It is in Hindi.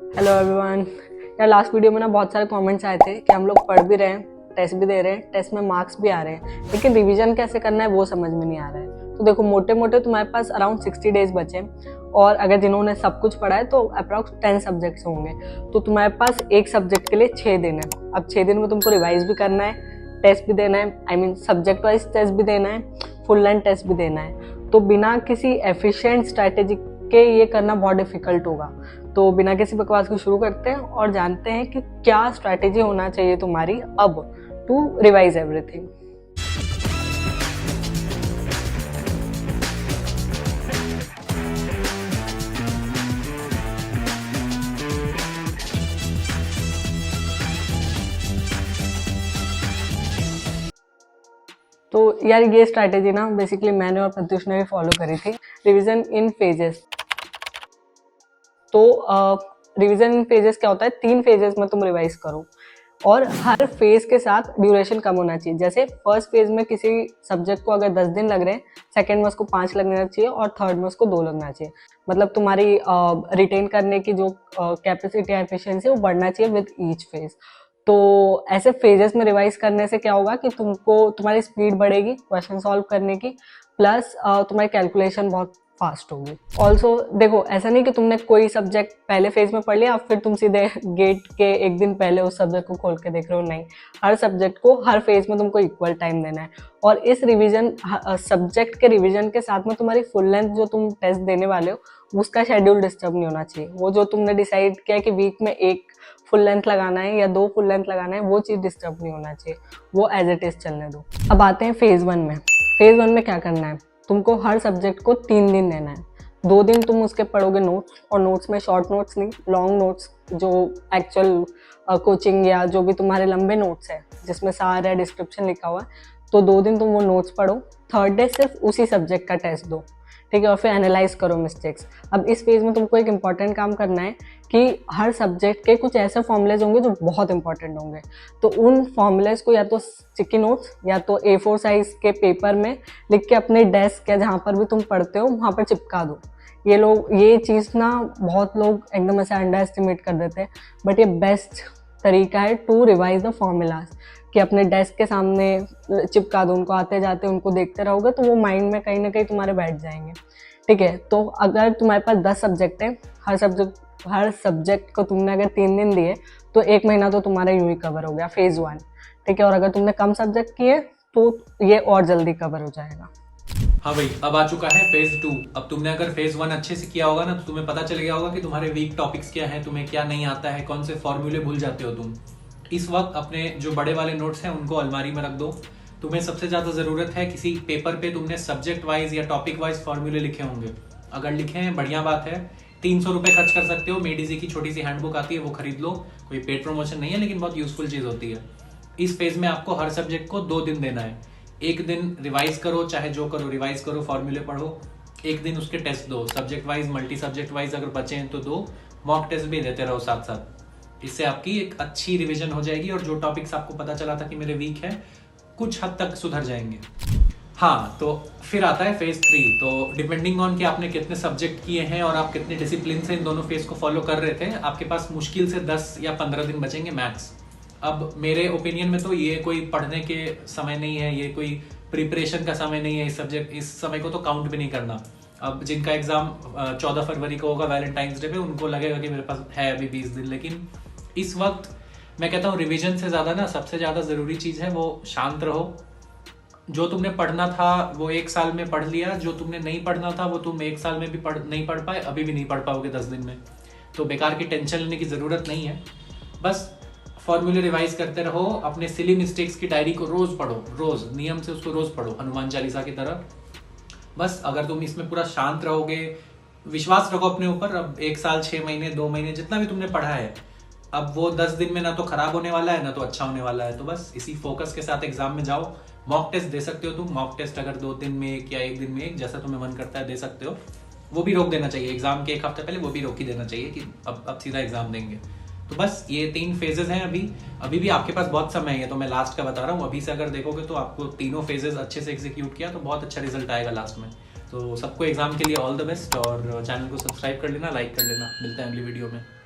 Hello everyone. यार लास्ट वीडियो में ना बहुत सारे कमेंट्स आए थे कि हम लोग पढ़ भी रहे हैं, टेस्ट भी दे रहे हैं, टेस्ट में मार्क्स भी आ रहे हैं, लेकिन रिवीजन कैसे करना है वो समझ में नहीं आ रहा है। तो देखो, मोटे मोटे तुम्हारे पास अराउंड 60 डेज बचे हैं और अगर जिन्होंने सब कुछ पढ़ा है तो अप्रॉक्स 10 सब्जेक्ट्स होंगे। तो तुम्हारे पास एक सब्जेक्ट के लिए 6 दिन है। अब 6 दिन में तुमको रिवाइज भी करना है, टेस्ट भी देना है, I mean subject wise test भी देना है, फुल लेंथ टेस्ट भी देना है। तो बिना किसी एफिशिएंट स्ट्रैटेजी के ये करना बहुत डिफिकल्ट होगा। तो बिना किसी बकवास को शुरू करते हैं और जानते हैं कि क्या स्ट्रैटेजी होना चाहिए तुम्हारी अब टू रिवाइज एवरीथिंग। तो यार ये स्ट्रैटेजी ना बेसिकली मैंने और प्रत्युष ने भी फॉलो करी थी, रिवीजन इन फेजेस। तो रिवीजन इन फेजेस क्या होता है, 3 फेजेस में तुम रिवाइज करो और हर फेज के साथ ड्यूरेशन कम होना चाहिए। जैसे फर्स्ट फेज में किसी सब्जेक्ट को अगर 10 दिन लग रहे हैं, सेकंड में उसको 5 लगना चाहिए और थर्ड में उसको 2 लगना चाहिए। मतलब तुम्हारी रिटेन करने की जो कैपेसिटी या एफिशिएंसी वो बढ़ना चाहिए विद ईच फेज। तो ऐसे फेजेस में रिवाइज करने से क्या होगा कि तुम्हारी स्पीड बढ़ेगी क्वेश्चन सॉल्व करने की, प्लस तुम्हारी कैलकुलेशन बहुत फास्ट होगी। ऑल्सो देखो, ऐसा नहीं कि तुमने कोई सब्जेक्ट पहले फेज में पढ़ लिया अब फिर तुम सीधे गेट के एक दिन पहले उस सब्जेक्ट को खोल के देख रहे हो। नहीं, हर सब्जेक्ट को हर फेज में तुमको इक्वल टाइम देना है। और इस रिवीजन सब्जेक्ट के रिवीजन के साथ में तुम्हारी फुल लेंथ जो तुम टेस्ट देने वाले हो उसका शेड्यूल डिस्टर्ब नहीं होना चाहिए। वो जो तुमने डिसाइड किया कि वीक में 1 फुल लेंथ लगाना है या 2 फुल लेंथ लगाना है, वो चीज़ डिस्टर्ब नहीं होना चाहिए, वो एज इट इज चलने दो। अब आते हैं फेज 1 में। फेज 1 में क्या करना है, तुमको हर सब्जेक्ट को 3 दिन देना है। 2 दिन तुम उसके पढ़ोगे नोट्स, और नोट्स में शॉर्ट नोट्स नहीं, लॉन्ग नोट्स जो एक्चुअल कोचिंग या जो भी तुम्हारे लंबे नोट्स है जिसमें सारा डिस्क्रिप्शन लिखा हुआ है, तो 2 दिन तुम वो नोट्स पढ़ो। थर्ड डे सिर्फ उसी सब्जेक्ट का टेस्ट दो, ठीक है, और फिर एनालाइज करो मिस्टेक्स। अब इस फेज में तुमको एक इंपॉर्टेंट काम करना है कि हर सब्जेक्ट के कुछ ऐसे फॉर्मूलेज होंगे जो बहुत इंपॉर्टेंट होंगे, तो उन फॉर्मूलेज को या तो स्टिकी नोट्स या तो A4 साइज के पेपर में लिख के अपने डेस्क या जहाँ पर भी तुम पढ़ते हो वहाँ पर चिपका दो। ये चीज़ ना बहुत लोग एकदम ऐसे अंडर एस्टिमेट कर देते हैं, बट ये बेस्ट तरीका है टू रिवाइज द फॉर्मूलाज कि अपने डेस्क के सामने चिपका दो उनको, आते जाते उनको देखते रहोगे तो वो माइंड में कहीं ना कहीं तुम्हारे बैठ जाएंगे, ठीक है। तो अगर तुम्हारे पास 10 सब्जेक्ट है, हर सब्जेक्ट को तुमने अगर 3 दिन दिए तो 1 महीना तो तुम्हारा यूं ही कवर हो गया फेज 1, ठीक है। और अगर तुमने कम सब्जेक्ट किए तो ये और जल्दी कवर हो जाएगा। हाँ भाई, अब आ चुका है फेज 2। अब तुमने अगर फेज 1 अच्छे से किया होगा ना तो तुम्हें पता चल गया होगा कि तुम्हारे वीक टॉपिक्स क्या हैं, तुम्हें क्या नहीं आता है, कौन से फॉर्मूले भूल जाते हो तुम। इस वक्त अपने जो बड़े वाले नोट्स हैं उनको अलमारी में रख दो। तुम्हें सबसे ज्यादा जरूरत है किसी पेपर पे तुमने सब्जेक्ट वाइज या टॉपिक वाइज फॉर्मूले लिखे होंगे। अगर लिखे हैं बढ़िया बात है, 300 रुपए खर्च कर सकते हो। मेडिजी की छोटी सी हैंडबुक आती है, वो खरीद लो। कोई पेड प्रमोशन नहीं है लेकिन बहुत यूजफुल चीज होती है। इस फेज में आपको हर सब्जेक्ट को 2 दिन देना है। 1 दिन रिवाइज करो, चाहे जो करो रिवाइज करो, फॉर्मूले पढ़ो। 1 दिन उसके टेस्ट दो, subject wise multi subject wise अगर बचे हैं तो 2 मॉक टेस्ट भी देते रहो साथ साथ। इससे आपकी एक अच्छी रिवीजन हो जाएगी और जो टॉपिक्स आपको पता चला था कि मेरे वीक है कुछ हद तक सुधर जाएंगे। हाँ, तो फिर आता है फेज 3। तो डिपेंडिंग ऑन कि आपने कितने सब्जेक्ट किए हैं और आप कितने डिसिप्लिन से इन दोनों फेज को फॉलो कर रहे थे, आपके पास मुश्किल से 10 या 15 दिन बचेंगे मैक्स। अब मेरे ओपिनियन में तो ये कोई पढ़ने के समय नहीं है, ये कोई प्रिपरेशन का समय नहीं है। इस समय को तो काउंट भी नहीं करना। अब जिनका एग्जाम 14 फरवरी को होगा वैलेंटाइंस डे पे, उनको लगेगा कि मेरे पास है अभी 20 दिन। लेकिन इस वक्त मैं कहता हूँ रिवीजन से ज्यादा ना सबसे ज्यादा जरूरी चीज है वो शांत रहो। जो तुमने पढ़ना था वो 1 साल में पढ़ लिया, जो तुमने नहीं पढ़ना था वो तुम 1 साल में भी नहीं पढ़ पाए, अभी भी नहीं पढ़ पाओगे 10 दिन में। तो बेकार की टेंशन लेने की जरूरत नहीं है। बस फॉर्मूले रिवाइज करते रहो। अपने सिली मिस्टेक्स की डायरी को रोज पढ़ो, रोज नियम से उसको रोज पढ़ो, हनुमान चालीसा की तरह। बस अगर तुम इसमें पूरा शांत रहोगे, विश्वास रखो अपने ऊपर। अब 1 साल 6 महीने 2 महीने जितना भी तुमने पढ़ा है, अब वो 10 दिन में ना तो खराब होने वाला है ना तो अच्छा होने वाला है। तो बस इसी फोकस के साथ एग्जाम में जाओ। मॉक टेस्ट दे सकते हो तुम। मॉक टेस्ट अगर 2 दिन में 1 या 1 दिन में 1 जैसा तुम्हें मन करता है दे सकते हो। वो भी रोक देना चाहिए एग्जाम के 1 हफ्ते पहले, वो भी रोक ही देना चाहिए कि अब सीधा एग्जाम देंगे। तो बस ये 3 फेजेस हैं। अभी भी आपके पास बहुत समय है, तो मैं लास्ट का बता रहा हूँ। अभी से अगर देखोगे तो आपको तीनों फेजेस अच्छे से एग्जीक्यूट किया तो बहुत अच्छा रिजल्ट आएगा लास्ट में। तो सबको एग्जाम के लिए ऑल द बेस्ट, और चैनल को सब्सक्राइब कर लेना, लाइक कर लेना। मिलते हैं अगली वीडियो में।